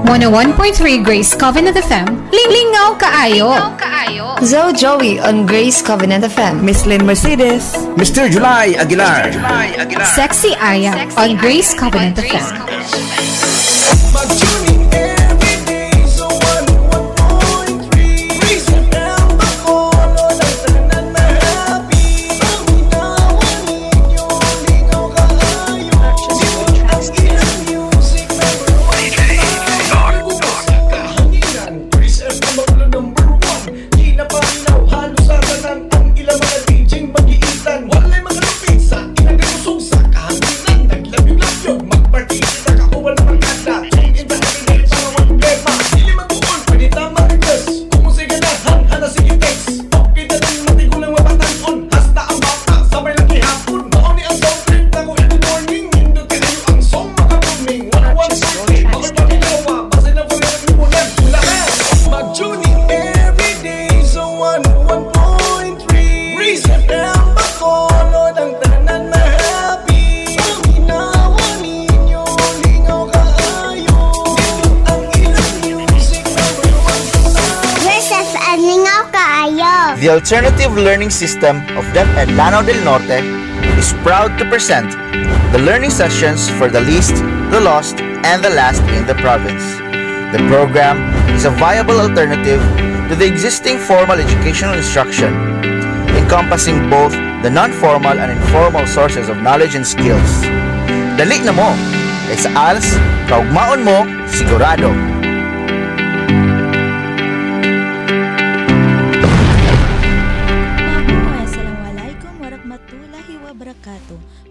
101.3 Grace Covenant FM, Lingaw Kaayo. Zo Joey on Grace Covenant FM. Miss Lynn Mercedes. Mr. July Aguilar. Sexy Aya on Grace Covenant FM. Mag-tuning every day sa 101.3 Grace FM Bacolod ang tanan na happy. Panginawan ninyo, lingaw kaayo. Ang ilang music number one. Kahanginan, Grace FM Bacolod number one. Di na paminaw, halos sa tanan ang ilang mga DJing mag-iitan. Walay mga lupit sa ilang kakusog sa kahanginan. Naglabyog-labyog, mag-party kita kauban ng mga kata. The alternative learning system of DepEd Lanao del Norte is proud to present the learning sessions for the least, the lost, and the last in the province. The program is a viable alternative to the existing formal educational instruction, encompassing both the non-formal and informal sources of knowledge and skills. Dali na mo! Kay sa ALS, kaugmaon mo, sigurado!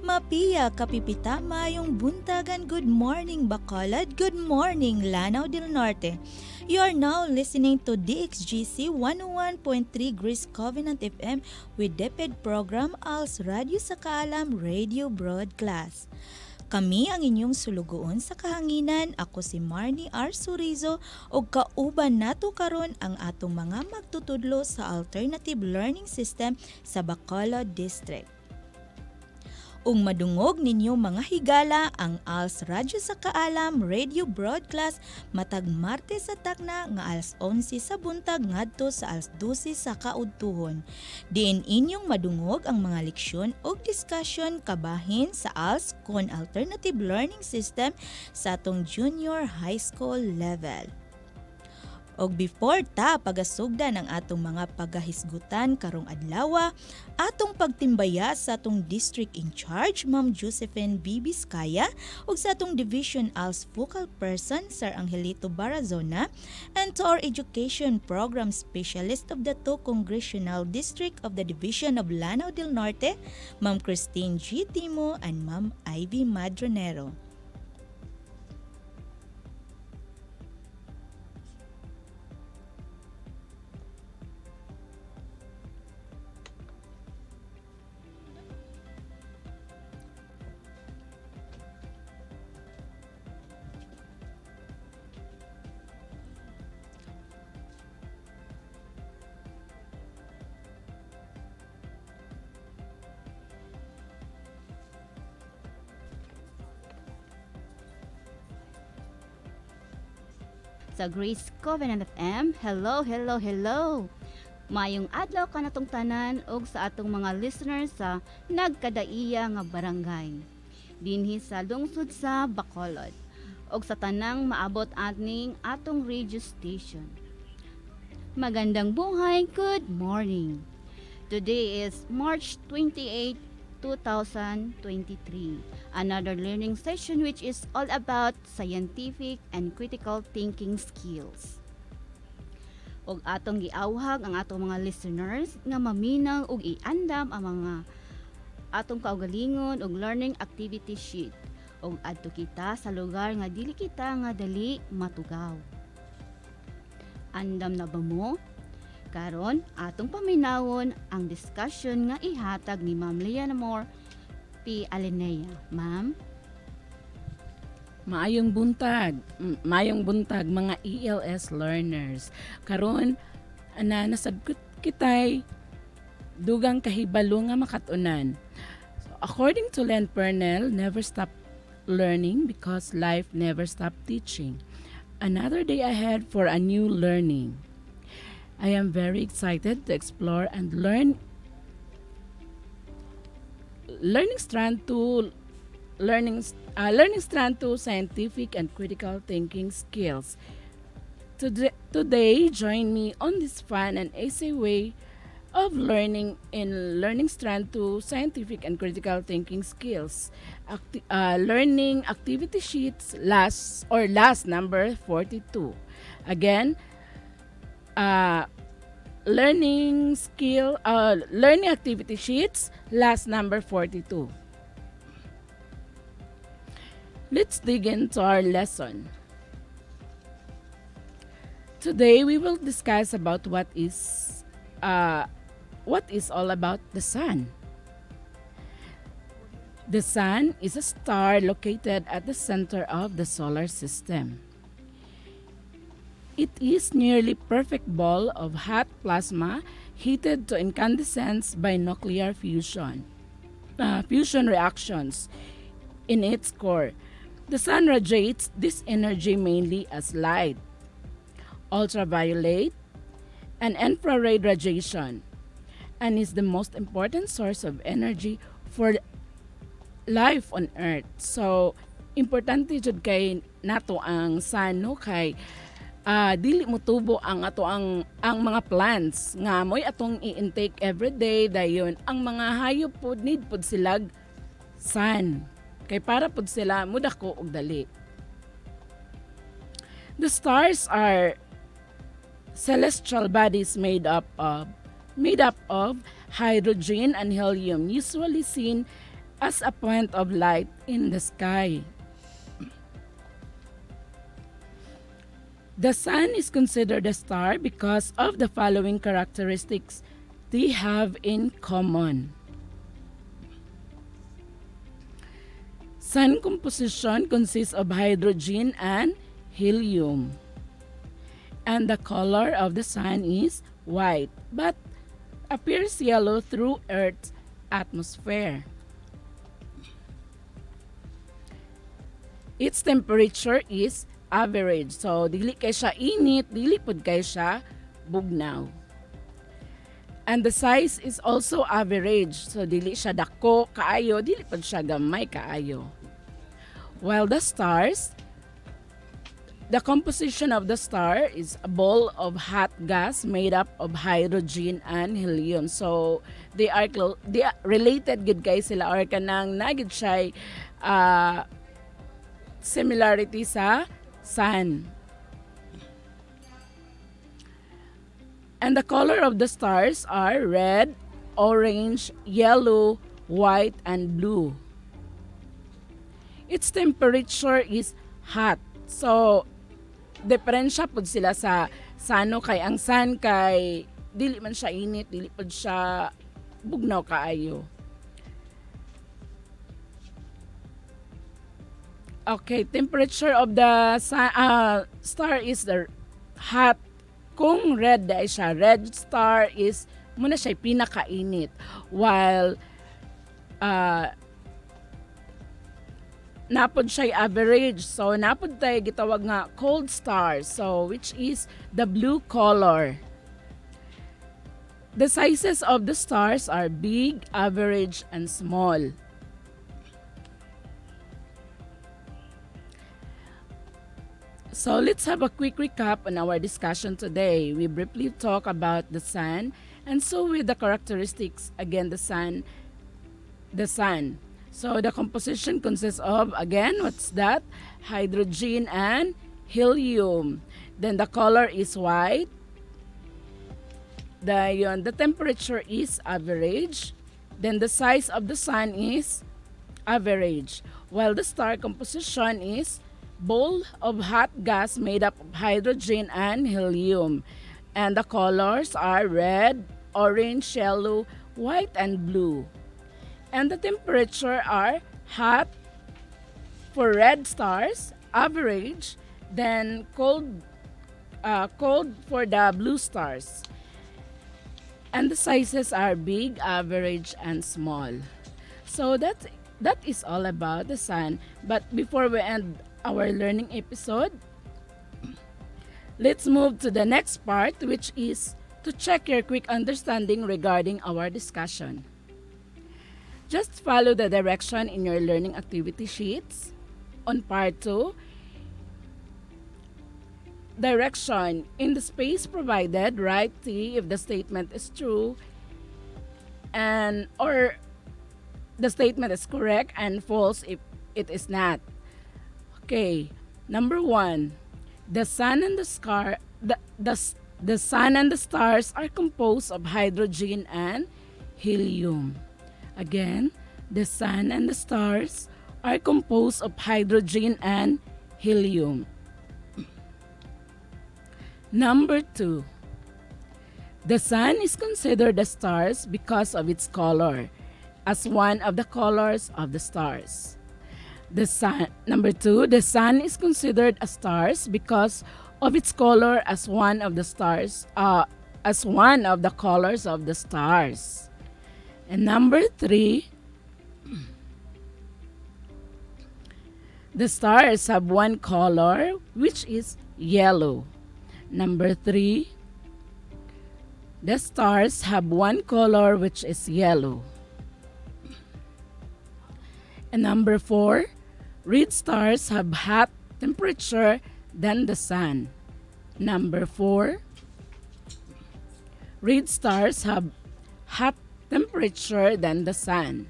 Mapiya kapipita mayong buntagan. Good morning Bacolod, good morning Lanao del Norte. You are now listening to DXGC 101.3 Grace Covenant FM with DepEd program Als Radio sa Kaalam Radio Broadcast. Kami ang inyong sulugoon sa kahanginan. Ako si Marnie R. Surizo o kauban nato karon ang atong mga magtutudlo sa alternative learning system sa Bacolod District. Ung madungog ninyo mga higala ang Als Radio sa Kaalam Radio Broadcast matag Martes sa takna nga alas 11 sa buntag ngadto sa alas 12 sa kaudtuhon. Diin inyong madungog ang mga leksyon o discussion kabahin sa Als kon alternative learning system sa atong junior high school level. Og before ta pagasugdan ang atong mga pagahisgutan karong adlaw, atong pagtimbaya sa atong district in charge Ma'am Josephine B. Vizcaya ug sa atong division als focal person Sir Angelito Barazona, and to our education program specialist of the 2 congressional district of the division of Lanao del Norte, Ma'am Christine G. Timo and Ma'am Ivy Madronero. Sa Grace Covenant FM, hello. Mayong adlaw kanatong tanan og sa atong mga listeners sa nagkadaiya nga barangay dinhi sa lungsod sa Bacolod og sa tanang maabot aning atong radio station. Magandang buhay, good morning. Today is March 28, 2023. Another learning session which is all about scientific and critical thinking skills. Og atong giawhag ang atong mga listeners nga maminaw og iandam ang mga atong kaugalingon og learning activity sheet. Og adto kita sa lugar nga dili kita nga dali matugaw. Andam na ba mo? Karon atong paminawon ang discussion nga ihatag ni Ma'am Leonor P. Alinea. Ma'am? Maayong buntag mga ELS learners. Karon nasabgot kitay dugang kahibalo nga makatunan. So, according to Len Pernell, never stop learning because life never stop teaching. another day ahead for a new learning. I am very excited to explore and learning strand to scientific and critical thinking skills. Today, join me on this fun and easy way of learning in learning strand to scientific and critical thinking skills. Learning activity sheets last number 42. Again, learning activity sheets last number 42. Let's dig into our lesson. Today we will discuss about what is all about the sun. The sun is a star located at the center of the solar system. It is nearly perfect ball of hot plasma heated to incandescence by nuclear fusion reactions in its core. The sun radiates this energy mainly as light, ultraviolet, and infrared radiation, and is the most important source of energy for life on Earth. So, importante jud kay nato ang sun no kay dili mo tubo ang mga plants nga moy atong i-intake every day dayon ang mga hayop pod need pod silag sun kay para pod sila mudako og dali. The stars are celestial bodies made up of hydrogen and helium, usually seen as a point of light in the sky. The sun is considered a star because of the following characteristics they have in common. Sun composition consists of hydrogen and helium. And the color of the sun is white but appears yellow through Earth's atmosphere. Its temperature is average. So, dili kay siya init, dili pod kay siya bugnaw. And the size is also average. So, dili siya dako kaayo, dili pod siya gamay kaayo. While the composition of the star is a ball of hot gas made up of hydrogen and helium. So, they are related gid kay sila or kanang nagid siya similarity sa sun. And the color of the stars are red, orange, yellow, white, and blue. Its temperature is hot. So, diferensya pod sila sa sano kay ang sun kay dili man siya init, dili pod siya bugnaw kaayo. Okay, temperature of the star is the hot. Kung red dahil siya, red star is muna siya pinakainit. While napod siya average. So napod tayo gitawag nga cold star. So which is the blue color. The sizes of the stars are big, average, and small. So let's have a quick recap on our discussion today. We briefly talk about the sun, and so with the characteristics, again, the sun. So the composition consists of, again, what's that? Hydrogen and helium. Then the color is white. The temperature is average. Then the size of the sun is average. While the star composition is ball of hot gas made up of hydrogen and helium. And the colors are red, orange, yellow, white, and blue. And the temperature are hot for red stars, average, then cold for the blue stars. And the sizes are big, average, and small. So that is all about the sun. But before we end our learning episode, Let's move to the next part, which is to check your quick understanding regarding our discussion. Just follow the direction in your learning activity sheets. On part 2, direction in the space provided, write T if the statement is true and or the statement is correct and false if it is not. Okay, number 1. The sun and the sun and the stars are composed of hydrogen and helium. Again, the sun and the stars are composed of hydrogen and helium. Number 2. The sun is considered a star because of its color, as one of the colors of the stars. Number 2, the sun is considered a star because of its color as one of the colors of the stars. And number 3, the stars have one color, which is yellow. Number 3, the stars have one color, which is yellow. And number 4, red stars have hot temperature than the sun. Number 4, red stars have hot temperature than the sun.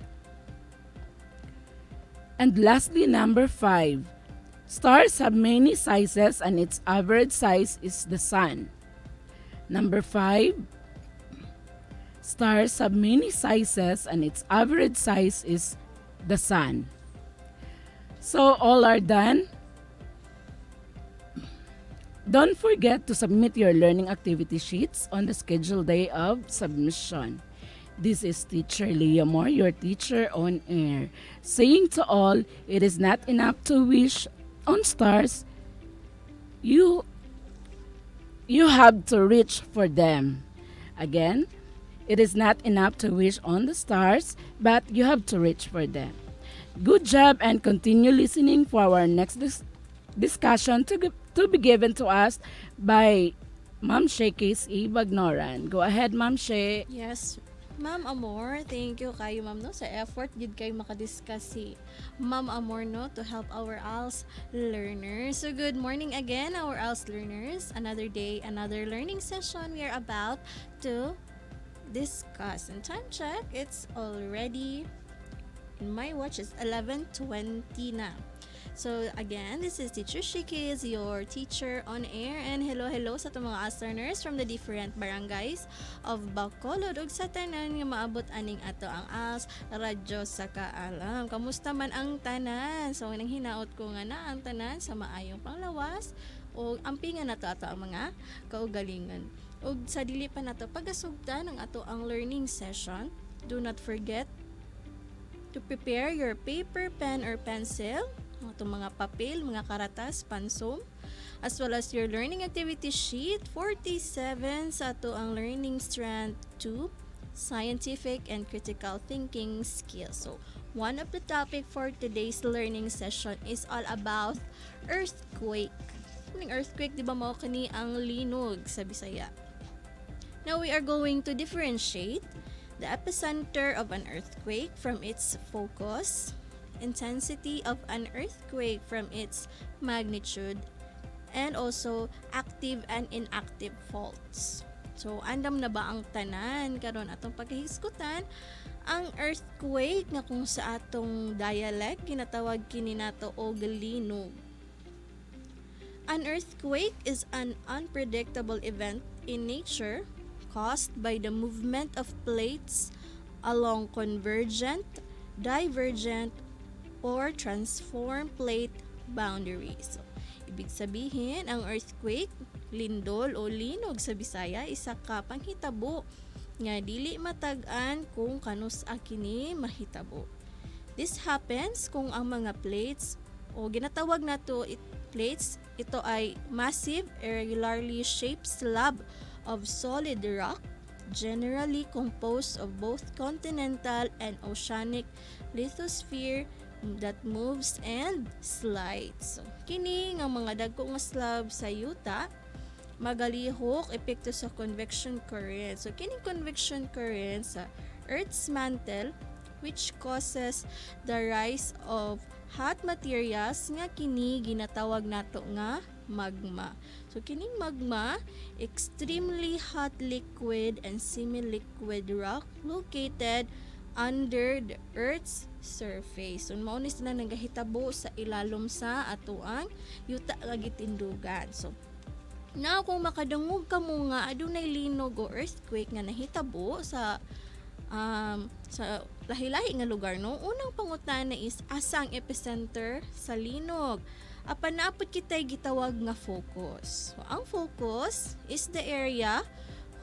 And lastly, number 5, stars have many sizes and its average size is the sun. Number 5, stars have many sizes and its average size is the sun. So all are done. Don't forget to submit your learning activity sheets on the scheduled day of submission. This is Teacher Leah Moore, your teacher on air, saying to all, it is not enough to wish on stars. You have to reach for them. Again, it is not enough to wish on the stars, but you have to reach for them. Good job and continue listening for our next discussion to be given to us by Ma'am Shea Casey Bagnoran. Go ahead, Ma'am Shea. Yes, Ma'am Amor, thank you kayo ma'am no sa effort gid kayo makadiscuss si Ma'am Amor no to help our ALS learners. So good morning again our ALS learners. Another day, another learning session we are about to discuss. And time check, it's already in my watch is 11:20 na. So again, this is Teacher Shiki, is your teacher on air, and hello sa itong mga ALS learners from the different barangays of Bacolod ug sa tanan nga maabot aning ato ang ALS radyo sa Kaalam. Kamusta man ang tanan? So nang hinaot ko nga na ang tanan sa maayong panglawas o ampingan nato ato ang mga kaugalingon. Ug sa dili pa nato pagasugdan ang ato ang learning session, do not forget to prepare your paper, pen or pencil, itong mga papel, mga karatas, pansum, as well as your learning activity sheet 47 sa ato ang learning strand 2, scientific and critical thinking skills. So, one of the topic for today's learning session is all about earthquake. Yung earthquake, di ba mo kani ang linog sa Bisaya? Now, we are going to differentiate the epicenter of an earthquake from its focus, intensity of an earthquake from its magnitude, and also active and inactive faults. So, andam na ba ang tanan karon atong pagkahisgutan ang earthquake nga kung sa atong dialect ginatawag kini nato og linog. An earthquake is an unpredictable event in nature caused by the movement of plates along convergent, divergent, or transform plate boundaries. So, ibig sabihin, ang earthquake, lindol o linog sa Bisaya, isa ka panghitabo nga dili matag-an kung kanus kini mahitabo. This happens kung ang mga plates o ginatawag nato plates, ito ay massive, irregularly shaped slab of solid rock, generally composed of both continental and oceanic lithosphere that moves and slides. So, kini nga mga dagko nga slab sa yuta magalihok epekto sa convection current. So kining convection current sa Earth's mantle which causes the rise of hot materials nga kini ginatawag nato nga magma. So kining magma, extremely hot liquid and semi-liquid rock located under the Earth's surface. So mao ni sila nagahitabo sa ilalom sa atoang yuta nga gitindugan. So now kung makadungog ka mo nga adunay linog o earthquake nga nahitabo sa lahi-lahi nga lugar, no? Unang pangutana is asa ang epicenter sa linog. Apan naapod kitay gitawag nga focus. So, ang focus is the area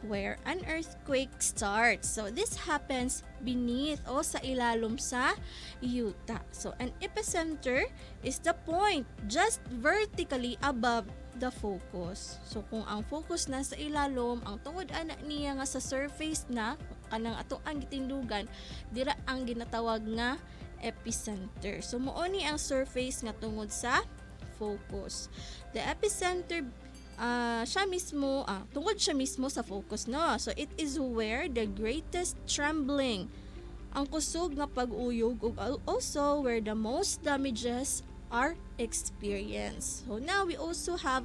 where an earthquake starts. So this happens beneath o sa ilalom sa yuta. So an epicenter is the point just vertically above the focus. So kung ang focus na sa ilalom, ang tungod ana niya nga sa surface na kanang ato ang gitindugan, dira ang ginatawag nga epicenter. So mao ni ang surface nga tungod sa focus. The epicenter tungod siya mismo sa focus, no? So it is where the greatest trembling, ang kusog nga pag-uyog, ug also where the most damages are experienced. So now we also have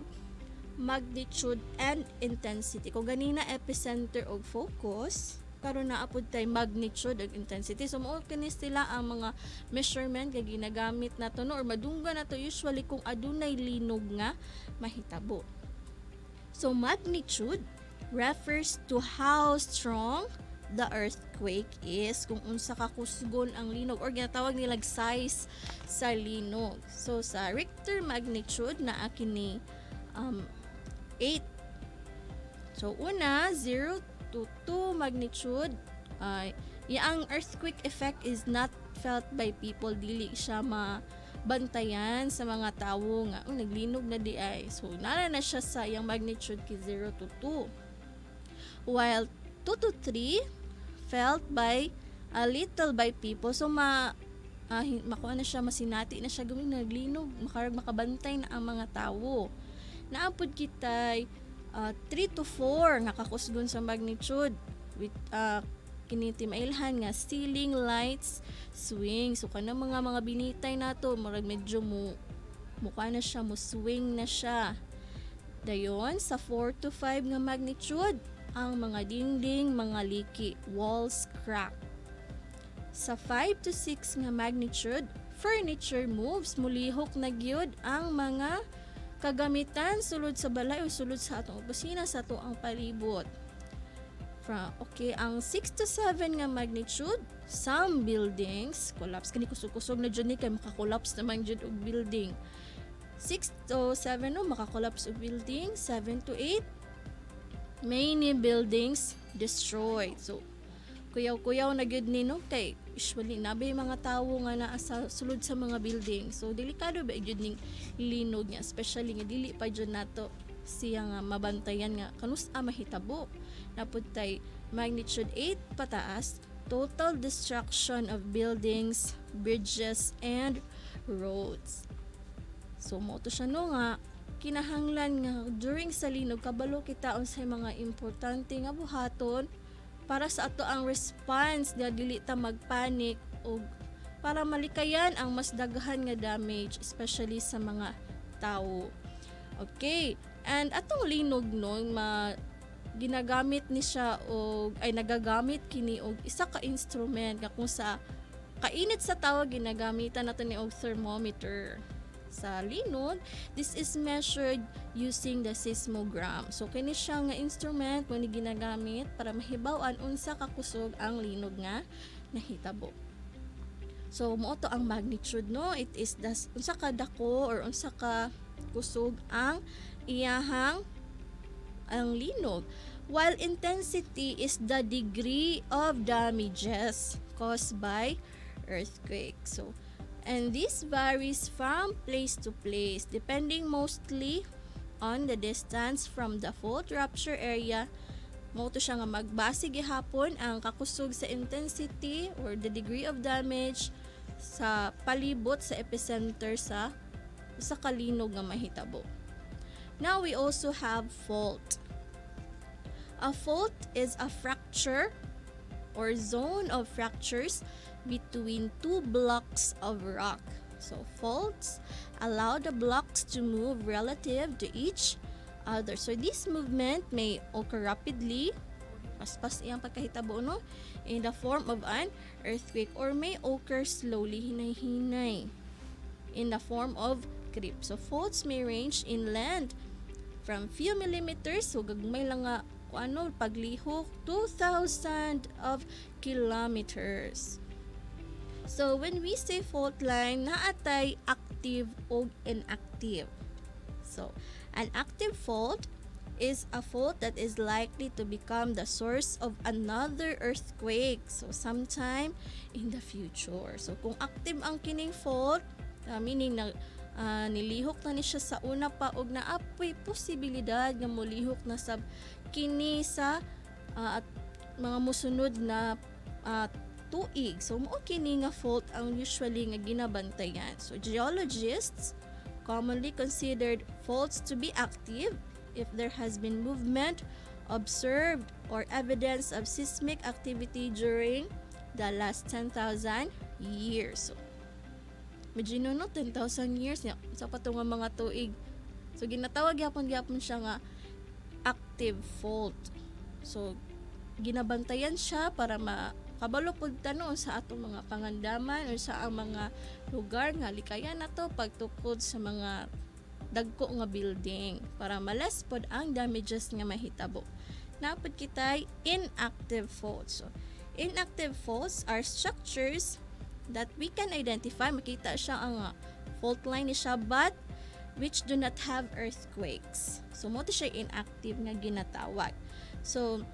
magnitude and intensity. Kung ganina epicenter og focus, karon na apod tay magnitude ug intensity. So mao kini sila ang mga measurement nga ginagamit nato no or madunggan nato usually kung adunay linog nga mahitabo. So magnitude refers to how strong the earthquake is, kung unsa ka kusgon ang linog or ginatawag nilang size sa linog. So sa Richter magnitude na kini 8. So una 0 to 2 magnitude, ang earthquake effect is not felt by people, dili siya bantayan sa mga tawo nga naglinog na di ay. So nara na siya sa iyang magnitude ki 0 to 2. While 2 to 3 felt by a little by people. So makuha na siya, masinati na siya gawing naglinog, makabantay na ang mga tawo. Naapod kitay 3 to 4 nakakusgon sa magnitude with kiniti mailhan nga ceiling lights swing. So kanang mga binitay nato murag medyo mukha na siya, mo swing na siya. Dayon sa 4 to 5 nga magnitude, ang mga dingding mga liki, walls crack. Sa 5 to 6 nga magnitude, furniture moves, mulihok na gyud ang mga kagamitan sulod sa balay o sulod sa atong opisina, sa ato ang palibot. Ang 6 to 7 nga magnitude, some buildings collapse. Kani kusog-kusog na dyan ni kay makakollapse naman dyan og building. 6 to 7 makakollapse og building. 7 to 8, many buildings destroyed. So kuyaw-kuyaw na gyud ni no kay usually nabay mga tawo nga naa sa sulod sa mga building. So delikado ba gyud ning linog niya, especially nga dili pa jud nato siya nga mabantayan nga kanus-a mahitabo. Napud tay magnitude 8 pataas, total destruction of buildings, bridges and roads. So mo to siya no nga kinahanglan nga during sa linog kabalo kita unsay mga importante nga buhaton para sa ato ang response nga dili ta magpanik o para malikayan ang mas daghan nga damage, especially sa mga tao. Okay, and atong linog no ginagamit ni siya og nagagamit kini og isa ka instrument nga kung sa kainit sa tawo ginagamitan nato ni og thermometer. Sa linog, this is measured using the seismogram. So kini siya nga instrument mo ni ginagamit para mahibaw-an unsa ka kusog ang linog nga nahitabo. So mo to ang magnitude no, it is unsa ka dako or unsa ka kusog ang iyahang ang linog, while intensity is the degree of damages caused by earthquake. So and this varies from place to place depending mostly on the distance from the fault rupture area. Mo to siya nga magbase gihapon ang kakusog sa intensity or the degree of damage sa palibot sa epicenter sa kalinog nga mahitabo. Now we also have fault. A fault is a fracture or zone of fractures between two blocks of rock. So faults allow the blocks to move relative to each other. So this movement may occur rapidly, paspas iyang pagkahitabo, no? In the form of an earthquake, or may occur slowly, hinay-hinay, in the form of creep. So faults may range in length from few millimeters, so gagmay lang nga paglihok, 2,000 of kilometers. So when we say fault line, naatay active o inactive. So an active fault is a fault that is likely to become the source of another earthquake, so sometime in the future. So kung active ang kining fault, meaning na nilihok na ni siya sa una pa og naapoy posibilidad nga molihok na sab kini sa at mga musunod na tuig. So mao kini nga fault ang usually nga ginabantayan. So geologists commonly considered faults to be active if there has been movement observed or evidence of seismic activity during the last 10,000 years. So medyo no 10,000 years niya sa patong nga mga tuig. So ginatawag gyapon siya nga active fault. So ginabantayan siya para makabalo pud tanon sa atong mga pangandaman o sa ang mga lugar nga likayan nato pagtukod sa mga dagko nga building para malas pod ang damages nga mahitabo. Napod kitay inactive faults. So inactive faults are structures that we can identify, makita siya ang fault line ni siya, but which do not have earthquakes. So mo siya inactive nga ginatawag. So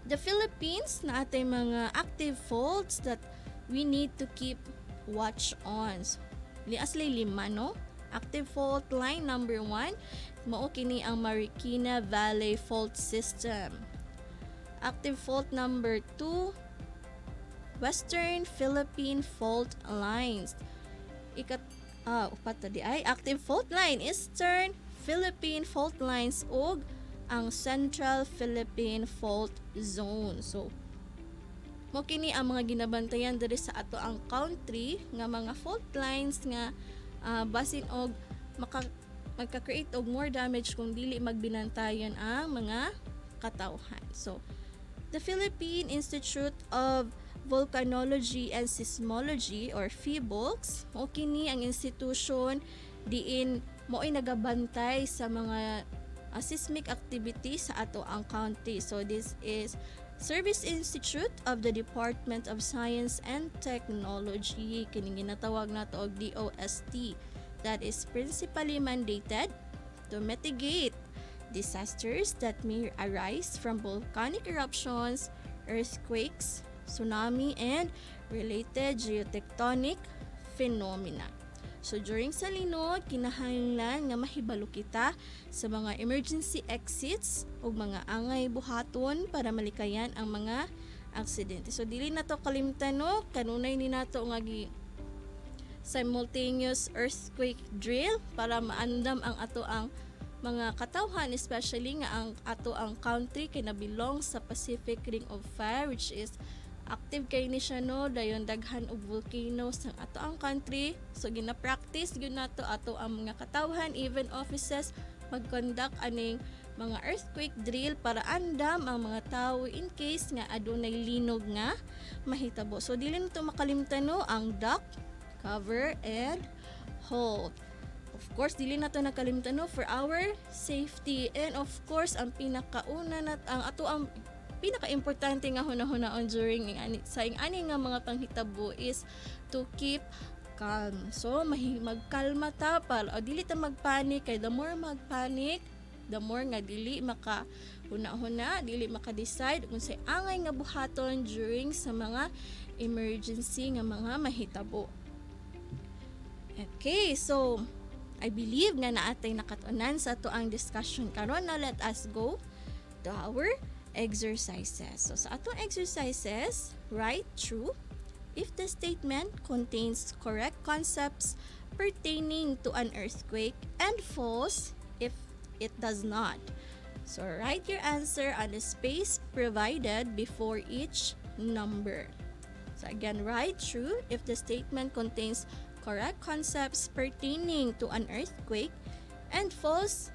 the Philippines na atay mga active faults that we need to keep watch on. So, liaslay 5, no? Active fault line number 1, mao kini ang Marikina Valley Fault System. Active fault number 2, Western Philippine Fault Lines. Upat di ay active fault line, Eastern Philippine Fault Lines ug ang Central Philippine Fault Zone. So mo kini ang mga ginabantayan diri sa ato ang country nga mga fault lines nga basin og magka-create og more damage kung dili magbinantayan ang mga katawhan. So the Philippine Institute of Volcanology and Seismology or PHIVOLCS, o kini ang institution diin mo'y nagabantay sa mga seismic activity sa ato ang county. So this is Service Institute of the Department of Science and Technology, kining ginatawag nato og DOST, that is principally mandated to mitigate disasters that may arise from volcanic eruptions, earthquakes, tsunami, and related geotectonic phenomena. So during sa linod, kinahanglan nga mahibalo kita sa mga emergency exits o mga angay buhaton para malikayan ang mga aksidente. So dili na to kalimtan, no? Kanunay ni nato nga simultaneous earthquake drill para maandam ang ato ang mga katawhan, especially nga ang ato ang country kay nabilong sa Pacific Ring of Fire, which is active kay ni siya, no? Dayon daghan og volcanoes ng ato ang country. So gina-practice gyud nato ato ang mga katawhan, even offices mag-conduct aning mga earthquake drill para andam ang mga tawo in case nga adunay linog nga mahitabo. So dili nito makalimtan, no, ang duck, cover, and hold. Of course, dili na to nakalimtan, no, for our safety. And of course, ang pinakauna ang ato ang pinaka-importante nga hunahon during sa ani nga mga panghitabo is to keep calm. So magkalma ta para dili ta magpanic, kay the more magpanic, the more nga dili maka huna-huna, dili maka-decide kung say angay nga buhaton during sa mga emergency nga mga mahitabo. Okay, so I believe nga naatay nakatunan sa ato ang discussion karon. Now let us go to our exercises. So sa atong exercises, write true if the statement contains correct concepts pertaining to an earthquake, and false if it does not. So write your answer on the space provided before each number. So again, write true if the statement contains correct concepts pertaining to an earthquake, and false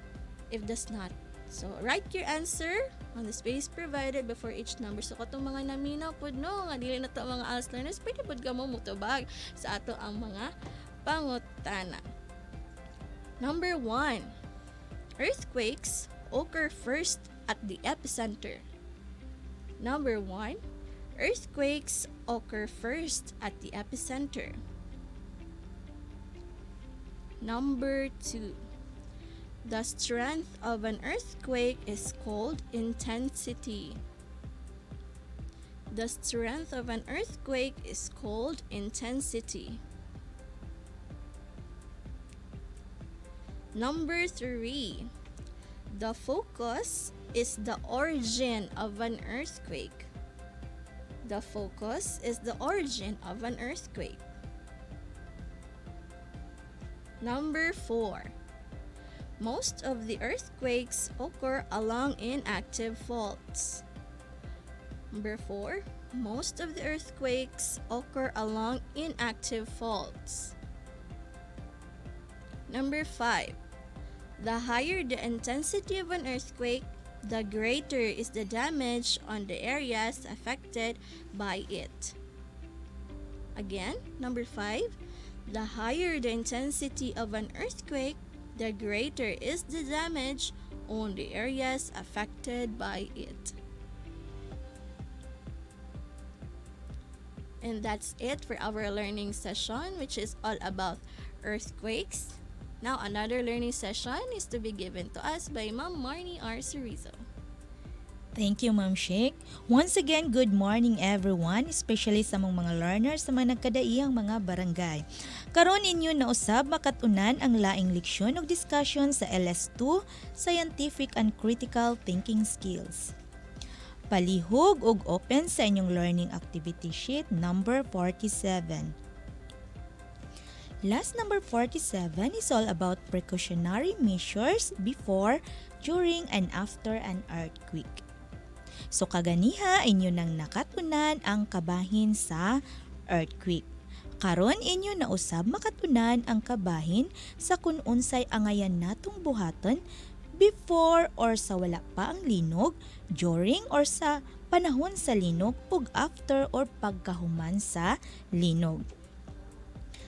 if does not. So write your answer on the space provided before each number. So katong mga naminaw pod no, nga dili na to mga ALS learners, pwede pod ka mo mutubag sa ato ang mga pangutana. Number 1. Earthquakes occur first at the epicenter. Number 1. Earthquakes occur first at the epicenter. Number 2. The strength of an earthquake is called intensity. The strength of an earthquake is called intensity. Number 3. The focus is the origin of an earthquake. The focus is the origin of an earthquake. Number 4. Most of the earthquakes occur along inactive faults. Number 4. Most of the earthquakes occur along inactive faults. Number 5. The higher the intensity of an earthquake, the greater is the damage on the areas affected by it. Again, number 5. The higher the intensity of an earthquake, the greater is the damage on the areas affected by it. And that's it for our learning session, which is all about earthquakes. Now, another learning session is to be given to us by Ma'am Marnie R. Surizo. Thank you, Ma'am Sheik. Once again, good morning everyone, especially sa mga learners sa mga nagkadaiyang mga barangay. Karon inyo na usab makatunan ang laing leksyon ug discussion sa LS2, Scientific and Critical Thinking Skills. Palihog ug open sa inyong learning activity sheet number 47. Last number 47 is all about precautionary measures before, during, and after an earthquake. So kaganiha inyo nang nakatunan ang kabahin sa earthquake. Karon inyo na usab makatunan ang kabahin sa kun unsay angayan natong buhaton before or sa wala pa ang linog, during or sa panahon sa linog, ug after or pagkahuman sa linog.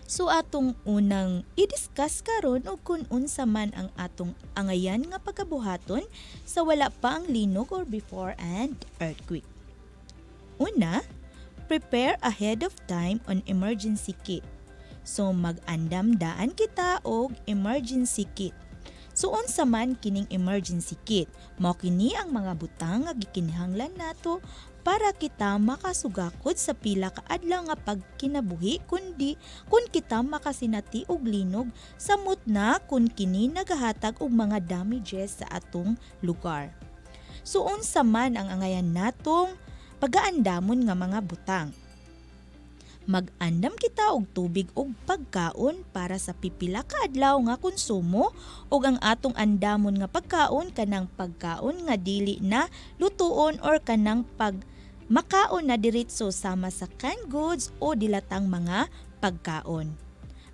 So atong unang i-discuss karon og kun unsa man ang atong angayan nga pagkabuhaton sa wala pa ang linog or before an earthquake. Una, prepare ahead of time on emergency kit. So mag-andam-daan kita og emergency kit. So unsa man kining emergency kit? Mao kini ang mga butang nga gikinahanglan nato para kita makasugakod sa pila ka adlaw nga pagkinabuhi kundi kun kita makasinati og linog samot na kun kini nagahatag og mga damages sa atong lugar. So unsa man ang angayan natong pagaandamon nga mga butang? Mag-andam kita og tubig og pagkaon para sa pipila ka adlaw nga konsumo ug ang atong andamon nga pagkaon kanang pagkaon nga dili na lutuon or kanang makaon na diretso sama sa canned goods o dilatang mga pagkaon.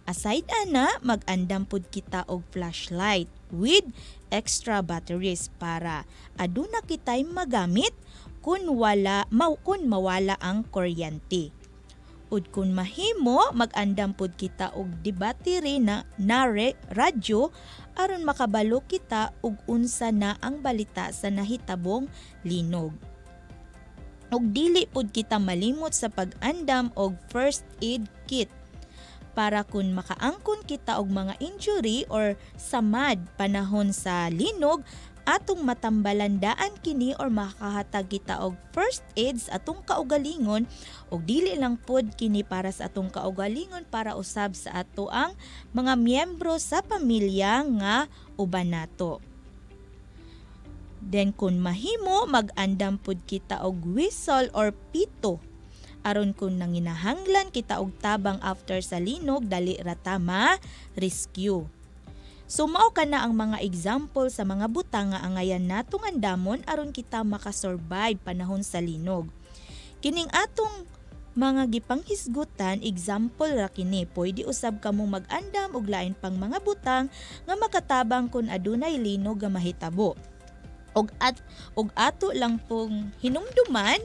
Aside ana, mag-andam pud kita og flashlight with extra batteries para aduna kitay magamit kung mawala ang kuryente. Ud kun mahimo, mag-andam pud kita og di-battery na radyo aron makabalo kita og unsa na ang balita sa nahitabong linog. Og dili pud kita malimot sa pag-andam og first aid kit para kun makaangkon kita og mga injury or samad panahon sa linog, atong matambalandaan kini or makahatag kita og first aid sa atong kaugalingon og dili lang pod kini para sa atong kaugalingon para usab sa ato ang mga miyembro sa pamilya nga uban nato. Then kung mahimo, mag-andam pud kita og whistle or pito aron kung nanginahanglan kita og tabang after sa linog dali rata ma-rescue. So mao kana ang mga example sa mga butang nga angayan natong andamon aron kita makasurvive panahon sa linog. Kining atong mga gipanghisgutan, example ra kini, pwede usab kamo mag-andam og lain pang mga butang nga makatabang kun adunay linog nga mahitabo. Og ato lang pong hinumduman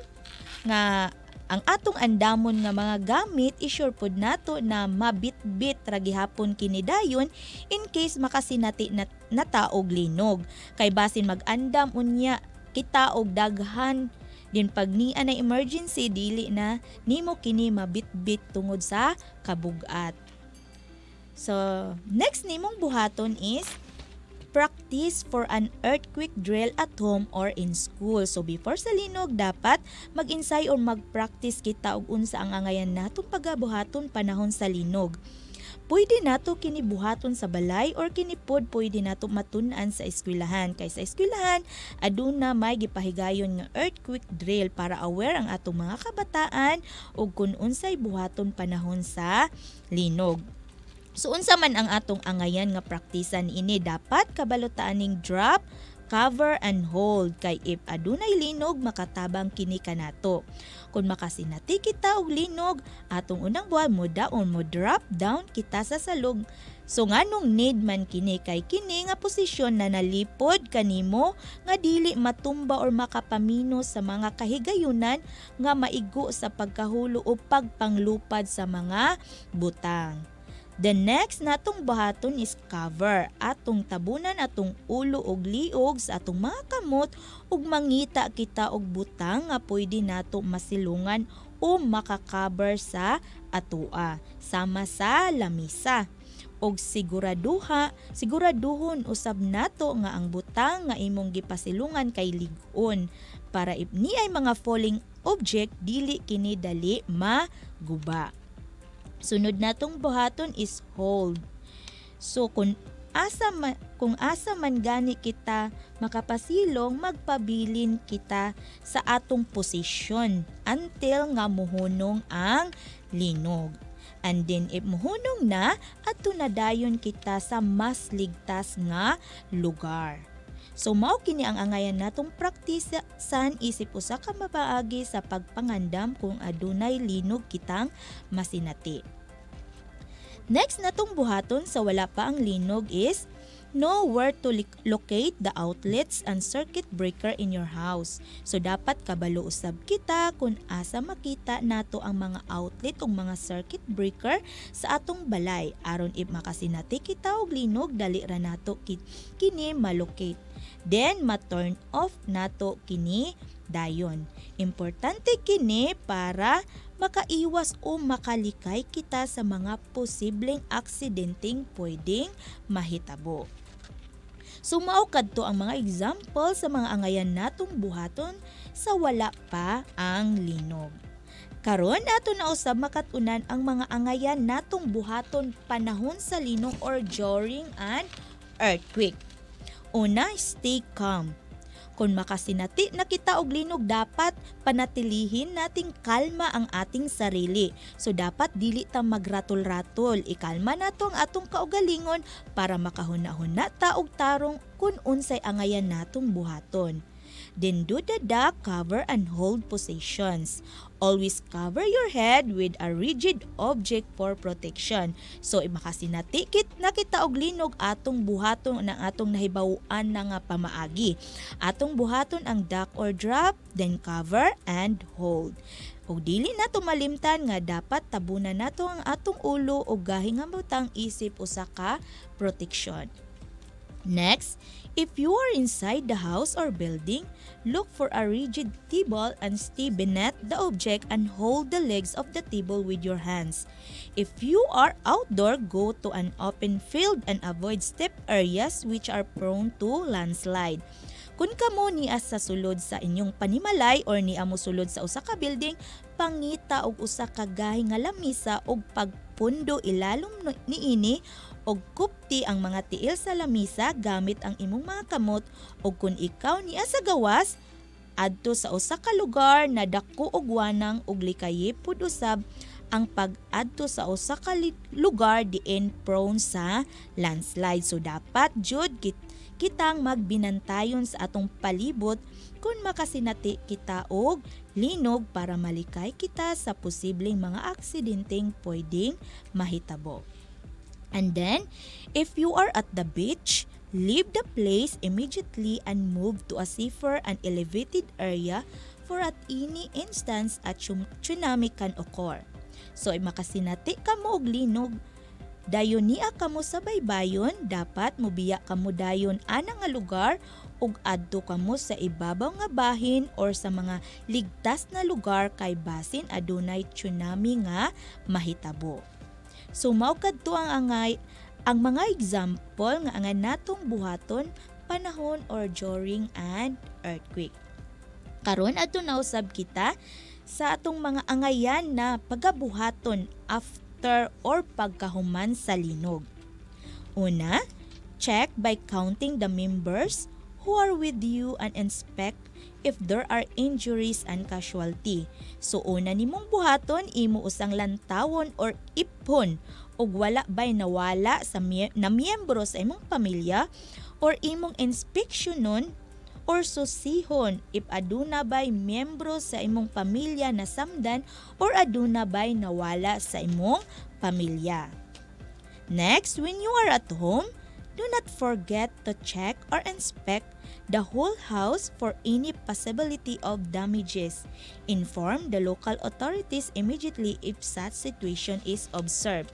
nga ang atong andamon nga mga gamit isure pod nato na mabitbit ra gihapon kini dayon in case makasinati na taog linog. Kay basin mag-andam unya kita og daghan din pag niya na emergency dili na nimo kini mabitbit tungod sa kabugat. So next nimong buhaton is practice for an earthquake drill at home or in school. So before sa linog, dapat mag-insay or mag-practice kita og unsa ang angayan natong pagabuhaton panahon sa linog. Pwede nato kini buhaton sa balay or kini pod pwede nato matun-an sa eskwelahan. Kay sa eskwelahan, aduna may gipahigayon nga earthquake drill para aware ang atong mga kabataan og kun unsay buhaton panahon sa linog. So unsa man ang atong angayan nga praktisan ini, dapat kabalutaan ning drop, cover and hold kay if adunay linog makatabang kini kanato. Kung makasinati kita og linog, atong unang buhat mo daon mo drop down kita sa salog. So nganong need man kini kay kini nga posisyon na nalipod kanimo nga dili matumba or makapamino sa mga kahigayunan nga maigo sa pagkahulo o pagpanglupad sa mga butang. The next natong buhaton is cover. Atong tabunan atong ulo og liog sa atong mga kamot ug mangita kita og butang nga pwede nato masilungan o makakaber sa atoa sama sa lamisa. Og siguraduhon usab nato nga ang butang nga imong gipasilungan kay lig-on para if ni ay mga falling object dili kini dali maguba. Sunod natong buhaton is hold. So kung asa man gani kita makapasilong, magpabilin kita sa atong posisyon until nga muhunong ang linog. And then if muhunong na, ato na dayon kita sa mas ligtas nga lugar. So mao kini ang angayan natong praktisan isip usa ka mapaagi sa pagpangandam kung adunay linog kitang masinati. Next natong buhaton sa wala pa ang linog is know where to locate the outlets and circuit breaker in your house. So dapat kabalo usab kita kung asa makita nato ang mga outlet o mga circuit breaker sa atong balay aron if makasinati kita og linog dali ra nato kini malocate. Then ma-turn off nato kini dayon. Importante kini para makaiwas o makalikay kita sa mga posibleng aksidenteng pwedeng mahitabo. So mao kadto ang mga example sa mga angayan natong buhaton sa wala pa ang linog. Karon nato na usab makatunan ang mga angayan natong buhaton panahon sa linog or during an earthquake. Una, stay calm. Kung makasinati na kita og linog, dapat panatilihin nating kalma ang ating sarili. So dapat dili ta magratol-ratol. Ikalma nato ang atong kaugalingon para makahuna-huna ta og tarong kun unsay angayan natong buhaton. Then do the duck, cover and hold positions. Always cover your head with a rigid object for protection. So makasinati na kita og linog, atong buhaton ang atong nahibawaan na nga pamaagi. Atong buhaton ang duck or drop, then cover and hold. Og dili nato malimtan nga dapat tabunan nato ang atong ulo og gahi nga butang isip usa ka protection. Next, if you are inside the house or building, look for a rigid table and stay beneath the object and hold the legs of the table with your hands. If you are outdoor, go to an open field and avoid steep areas which are prone to landslide. Kung kamo niya sa sulod sa inyong panimalay or niya mo sulod sa usa ka building, pangita og usa ka gahi nga lamisa og pagpundo ilalom niini og kupti ang mga tiil sa lamisa gamit ang imong mga kamot og kung ikaw niya sa gawas adto sa usa ka lugar na dako og wanang og likayip pud usab ang pag-adto sa usa ka lugar diin prone sa landslide. So dapat jud kitang magbinantayon sa atong palibot kung makasinati kita og linog para malikay kita sa posibleng mga aksidenteng pwedeng mahitabo. And then, if you are at the beach, leave the place immediately and move to a safer and elevated area for at any instance at tsunami can occur. So, makasinati ka mo og linog, dayon niya kamo sa baybayon, dapat mobiya kamo dayon ana nga lugar ug adto kamo sa ibabaw nga bahin or sa mga ligtas na lugar kay basin adunay tsunami nga mahitabo. So mao kadto ang mga example nga angan natong buhaton panahon or during an earthquake. Karon adto na usab kita sa atong mga angayan na pagabuhaton after or pagkahuman sa linog. Una, check by counting the members who are with you and inspect if there are injuries and casualty. So una nimong buhaton, imo usang lantawon or iphon ug wala bay nawala na miyembro sa imong pamilya or imong inspeksyonon or susihon if aduna bay miyembro sa imong pamilya na samdan or aduna bay nawala sa imong pamilya. Next, when you are at home, do not forget to check or inspect the whole house for any possibility of damages. Inform the local authorities immediately if such situation is observed.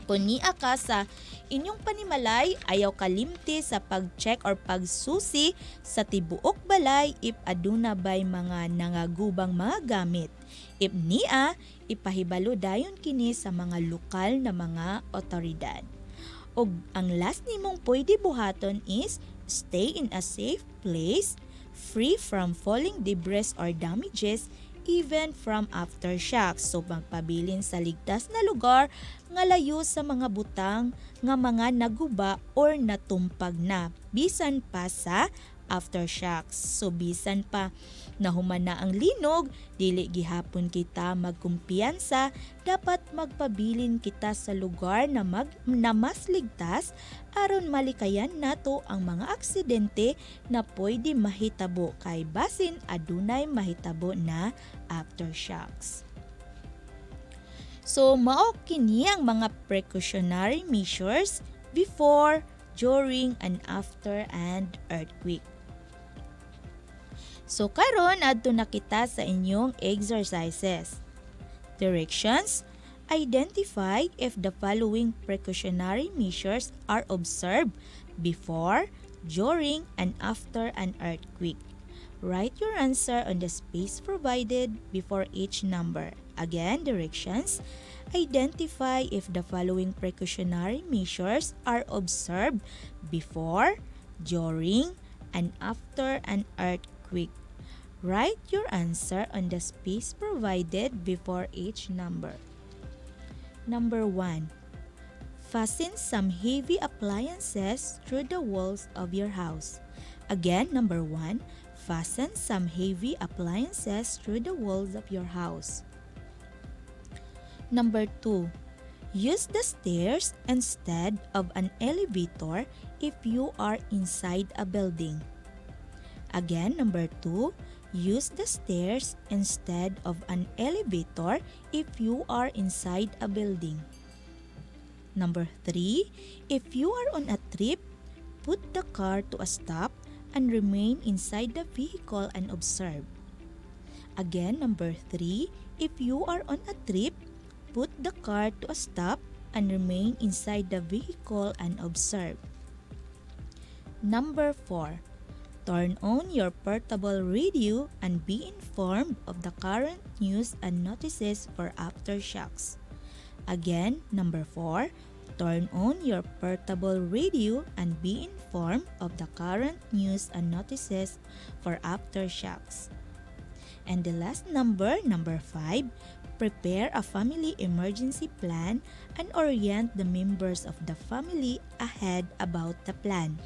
Kung niya ka sa inyong panimalay, ayaw kalimti sa pag-check or pagsusi sa tibuok balay if aduna bay mga nangagubang mga gamit. If niya, ipahibalo dayon kini sa mga lokal na mga otoridad. Og ang last nimong pwede buhaton is stay in a safe place, free from falling debris or damages, even from aftershocks. So magpabilin sa ligtas na lugar nga layo sa mga butang nga mga naguba or natumpag na bisan pa sa aftershocks. So bisan pa nahuman na ang linog, dili gihapon kita magkumpiyansa, dapat magpabilin kita sa lugar na mas ligtas aron malikayan nato ang mga aksidente na pwede mahitabo kay basin adunay mahitabo na aftershocks. So mao kini ang mga precautionary measures before, during, and after an earthquake. So karon adto na kita sa inyong exercises. Directions: identify if the following precautionary measures are observed before, during, and after an earthquake. Write your answer on the space provided before each number. Again, directions: identify if the following precautionary measures are observed before, during, and after an earthquake. Write your answer on the space provided before each number. Number 1. Fasten some heavy appliances through the walls of your house. Again, number 1. Fasten some heavy appliances through the walls of your house. Number 2. Use the stairs instead of an elevator if you are inside a building. Again, number 2. Use the stairs instead of an elevator if you are inside a building. Number 3. If you are on a trip, put the car to a stop and remain inside the vehicle and observe. Again, number 3. If you are on a trip, put the car to a stop and remain inside the vehicle and observe. Number 4. Turn on your portable radio and be informed of the current news and notices for aftershocks. Again, number 4. Turn on your portable radio and be informed of the current news and notices for aftershocks. And the last number, number 5. Prepare a family emergency plan and orient the members of the family ahead about the plan.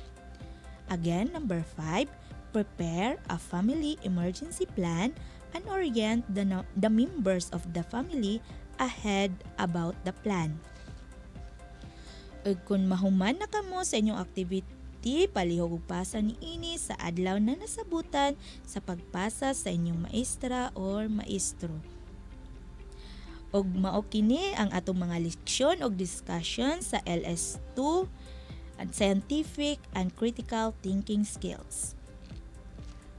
Again, number 5, prepare a family emergency plan and orient the members of the family ahead about the plan. Ug kung mahuman na kamo sa inyong activity, palihog og pasa niini sa adlaw na nasabutan sa pagpasa sa inyong maestra or maestro. Og mao kini ang atong mga leksyon og discussion sa LS2 and Scientific and Critical Thinking Skills.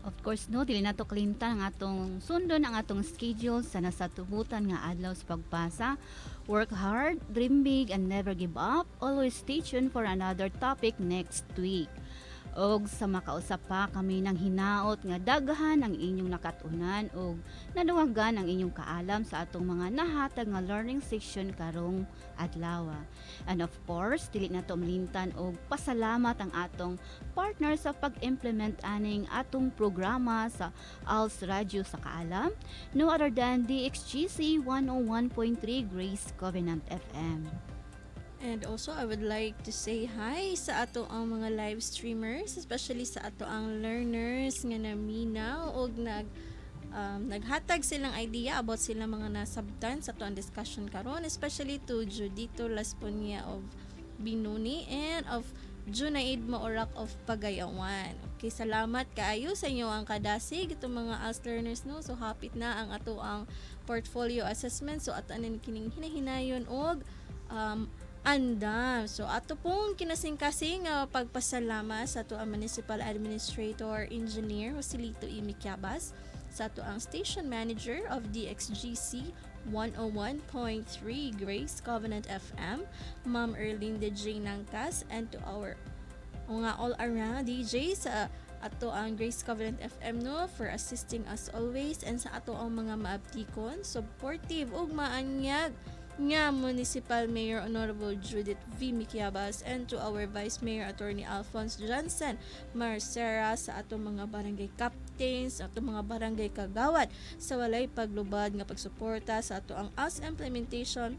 Of course, no, dili nato kalimtan ang atong sundon ang atong schedule sa nasatubutan nga adlaw sa pagpasa. Work hard, dream big, and never give up. Always stay tuned for another topic next week. Og sa makausap pa kami ng hinaot nga daghan ang inyong nakatunan og naduwagan ang inyong kaalam sa atong mga nahatag nga learning section karong adlaw. And of course, dili nato malimtan og pasalamat ang atong partner sa pag-implement aning atong programa sa Als Radio sa Kaalam, no other than DXGC 101.3 Grace Covenant FM. And also, I would like to say hi sa ato ang mga live streamers, especially sa ato ang learners nga naminaw o naghatag silang idea about sila mga nasabtan sa ato ang discussion karon, especially to Judito Lasponia of Binuni and of Junaid Maorak of Pagayawan. Okay, salamat kaayo sa inyo ang kadasig itong mga ALS learners, no. So hapit na ang ato ang portfolio assessment, so ato anan kining hinahinayon og andam. So ato pong kinasing-kasing pagpasalamat sa ato ang Municipal Administrator Engineer Joselito Imikyabas, sa ato ang Station Manager of DXGC 101.3 Grace Covenant FM, Ma'am Erlinde J. Nangkas, and to our mga all-around DJs sa ato ang Grace Covenant FM, no, for assisting us always, and sa ato ang mga maabtikon, supportive ug maanyag nga Municipal Mayor Honorable Judith V. Miquiabas, and to our Vice Mayor Attorney Alphonse Johnson Marcera, sa atong mga barangay captains, sa atong mga barangay kagawad, sa walay paglubad nga pagsuporta sa ato ang ALS implementation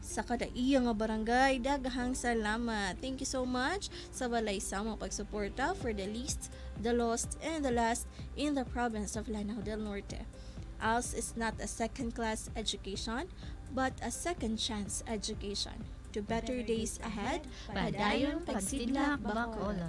sa kada iya nga barangay. Daghang salamat. Thank you so much sa walay samang pagsuporta for the least, the lost, and the last in the province of Lanao del Norte. ALS is not a second-class education, but a second-chance education. To better days ahead, Padayong Pagsidlak, Bacolod.